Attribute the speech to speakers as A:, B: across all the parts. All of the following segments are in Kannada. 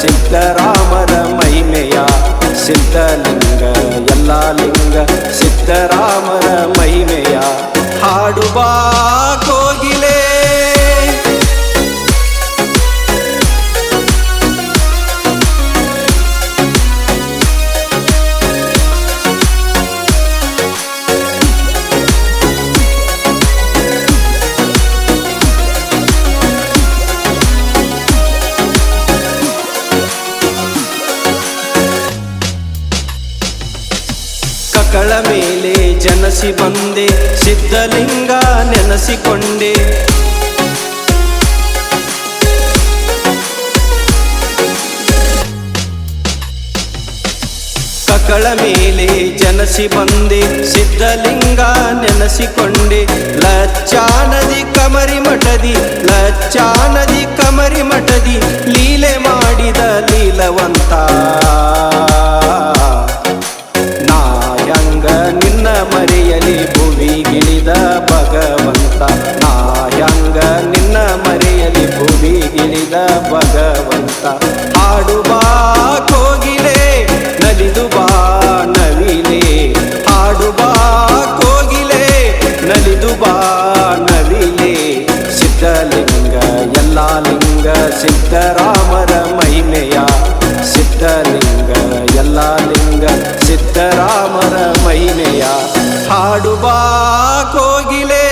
A: ಸಿದ್ಧರಾಮರ ಮಹಿಮೆಯ ಸಿದ್ಧಲಿಂಗ ಎಲ್ಲ ಲಿಂಗ ಸಿದ್ಧರಾಮರ ಮಹಿಮೆಯ ಹಾಡುಬಾ ಕೋಗಿಲೆ. ಕಕ್ಕಳ ಮೇಲೆ ಜನಸಿ ಬಂದೆ ಸಿದ್ಧಲಿಂಗ ನೆನೆಸಿಕೊಂಡೆ. ಕಕ್ಕಳ ಮೇಲೆ ಜನಸಿ ಬಂದೆ ಸಿದ್ಧಲಿಂಗ ನೆನೆಸಿಕೊಂಡೆ. ಲಚ್ಚಾ ನದಿ ಕಮರಿ ಮಠದಿ ಲಚ್ಚಾ ನದಿ ಕಮರಿ ಮಠದಿ ಲೀಲೆ ಮಾಡಿದ ಲೀಲವಂತ. ನಿನ್ನ ಮರೆಯಲಿ ಭುವಿಗಿಳಿದ ಭಗವಂತ. ನಾಯಂಗ ನಿನ್ನ ಮರೆಯಲಿ ಭುವಿಗಿಳಿದ ಭಗವಂತ. ಹಾಡುಬಾ ಕೋಗಿಲೆ ನಲಿದು ಬಾ ನವಿಲೆ. ಹಾಡುಬಾ ಕೋಗಿಲೆ ನಲಿದು ಬಾ ನವಿಲೆ. ಸಿದ್ಧಲಿಂಗ ಎಲ್ಲ ಲಿಂಗ ಸಿದ್ಧರಾಮರ ಮಹಿಮೆಯ ಸಿದ್ಧಲಿಂಗ ಎಲ್ಲ ಲಿಂಗ ಸಿದ್ಧರಾಮರ ಮಹಿಮೆಯ ಹಾಡುಬಾ ಕೋಗಿಲೆ.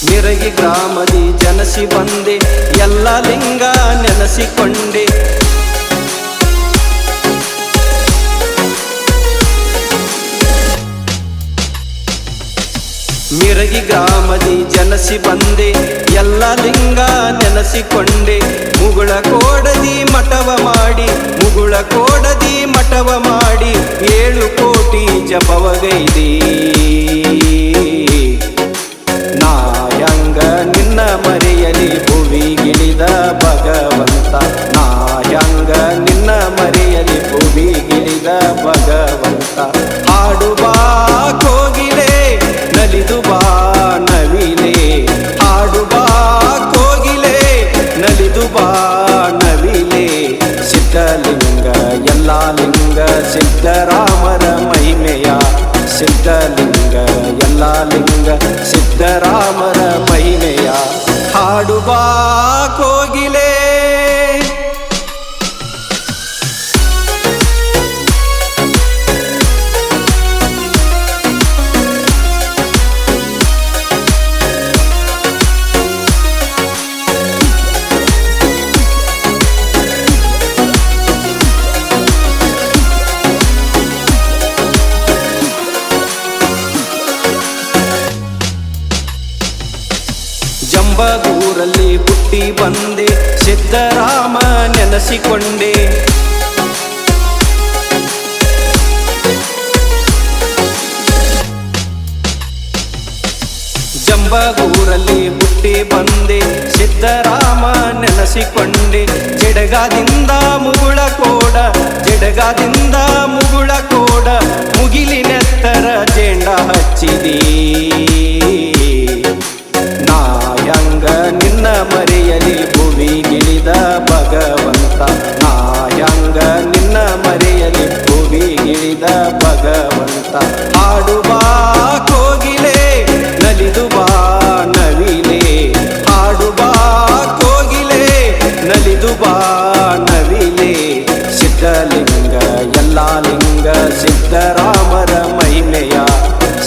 A: ನಿರಗಿ ಗ್ರಾಮದಿ ಜನಸಿ ಬಂದೆ ಎಲ್ಲ ಲಿಂಗ ನೆನೆಸಿಕೊಂಡೆ. ಮಿರಗಿ ಗ್ರಾಮದಿ ಜನಸಿ ಬಂದೆ ಎಲ್ಲ ಲಿಂಗ ನೆನೆಸಿಕೊಂಡೆ. ಮುಗುಳ ಕೋಡದಿ ಮಠವ ಮಾಡಿ ಮುಗುಳ ಕೋಡದಿ ಮಠವ ಮಾಡಿ 7 ಕೋಟಿ ಜಪವಗೈದಿ. ನಾಯಂಗ ನಿನ್ನ ಮರೆಯಲಿ ಭುವಿಗಿಳಿದ ಭಗವಂತ. ನಾಯಂಗ ನಿನ್ನ ಮರೆಯಲಿ ಭುವಿಗಿಳಿದ ಭಗವಂತ. ಹಾಡುಬಾ ಕೋಗಿಲೆ ನಲಿದು ಬಾ ನವಿಲೆ. ಹಾಡುಬಾ ಕೋಗಿಲೆ ನಲಿದು ಬಾ ನವಿಲೆ. ಸಿದ್ಧಲಿಂಗ ಎಲ್ಲ ಲಿಂಗ ಸಿದ್ಧರಾಮರ ಮಹಿಮೆಯ ಸಿದ್ಧಲಿಂಗ ಎಲ್ಲ ಲಿಂಗ ಸಿದ್ಧರಾಮರ ಮಹಿಮೆಯ ಹಾಡುಬಾ ಕೋಗಿಲೆ. ಜಂಬಗೂರಲ್ಲಿ ಹುಟ್ಟಿ ಬಂದೆ ಸಿದ್ಧರಾಮ ನೆನೆಸಿಕೊಂಡೆ. ಜಂಬಗೂರಲ್ಲಿ ಹುಟ್ಟಿ ಬಂದೆ ಸಿದ್ಧರಾಮ ನೆನೆಸಿಕೊಂಡೆ. ಜಡಗಾದಿಂದ ಮುಗುಳ ಕೋಡ ಜಡಗಾದಿಂದ ಮುಗುಳ ಕೋಡ ಮುಗಿಲಿನೆತ್ತರ ಜೇಂಡ ಹಚ್ಚಿದಿ. ನಾಯಂಗ ನಿನ್ನ ಮರೆಯಲಿ ಭುವಿಗಿಳಿದ ಭಗವಂತ. ನಾಯಂಗ ನಿನ್ನ ಮರೆಯಲಿ ಭುವಿಗಿಳಿದ ಭಗವಂತ. ಹಾಡುಬಾ ಕೋಗಿಲೆ ನಲಿದು ಬಾ ನವಿಲೆ. ಹಾಡುಬಾ ಕೋಗಿಲೆ ನಲಿದು ಬಾ ನವಿಲೆ. ಸಿದ್ಧಲಿಂಗ ಎಲ್ಲ ಲಿಂಗ ಸಿದ್ಧರಾಮರ ಮಹಿಮೆಯ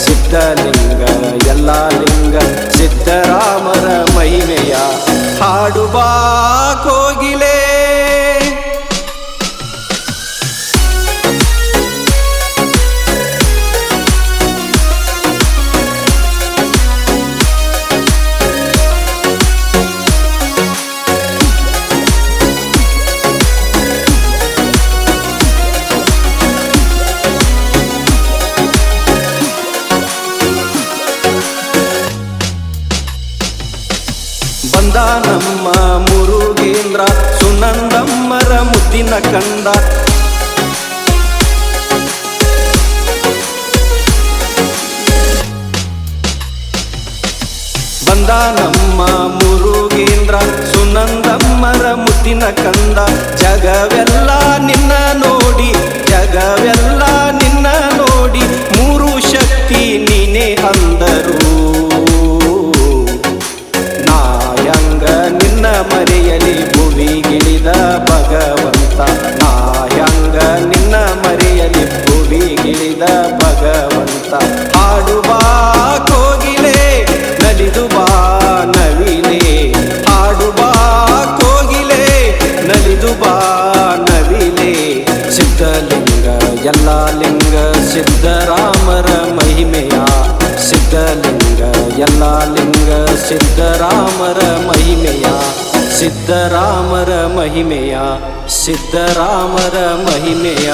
A: ಸಿದ್ಧಲಿಂಗ ಮುರುಗೇಂದ್ರ ಸುನಂದಮ್ಮರ ಮುದ್ದಿನ ಕಂದ ಬಂದ ನಮ್ಮ ಮುರುಗೇಂದ್ರ ಸುನಂದಮ್ಮರ ಮುದ್ದಿನ ಕಂದ ಜಗವೆಲ್ಲ ನಿನ್ನ ನೋಡಿ ಜಗವೆಲ್ಲ ನಿನ್ನ ನೋಡಿ ಮೂರು ಶಕ್ತಿ ನೀನೇ ಅಂದರು ನಾಯಂಗ ನಿನ್ನ ಮರೆಯಲಿ ಭುವಿಗಿಳಿದ ಭಗವಂತ ನಾಯಂಗ ನಿನ್ನ ಮರೆಯಲಿ ಭುವಿಗಿಳಿದ ಭಗವಂತ ಹಾಡುವ ಕೋಗಿಲೆ ನಲಿದು ಬಾ ನವಿಲೆ ಹಾಡುವ ಕೋಗಿಲೆ ನಲಿದು ಬಾ ನವಿಲೆ ಸಿದ್ಧಲಿಂಗ ಎಲ್ಲ ಲಿಂಗ ಸಿದ್ಧರಾಮರ ಮಹಿಮೆಯ ಸಿದ್ಧಲಿಂಗ ಎಲ್ಲ ಲಿಂಗ ಸಿದ್ಧರಾಮರ ಮಹಿಮೆಯ ಸಿದ್ಧರಾಮರ ಮಹಿಮೆಯ ಸಿದ್ಧರಾಮರ ಮಹಿಮೆಯ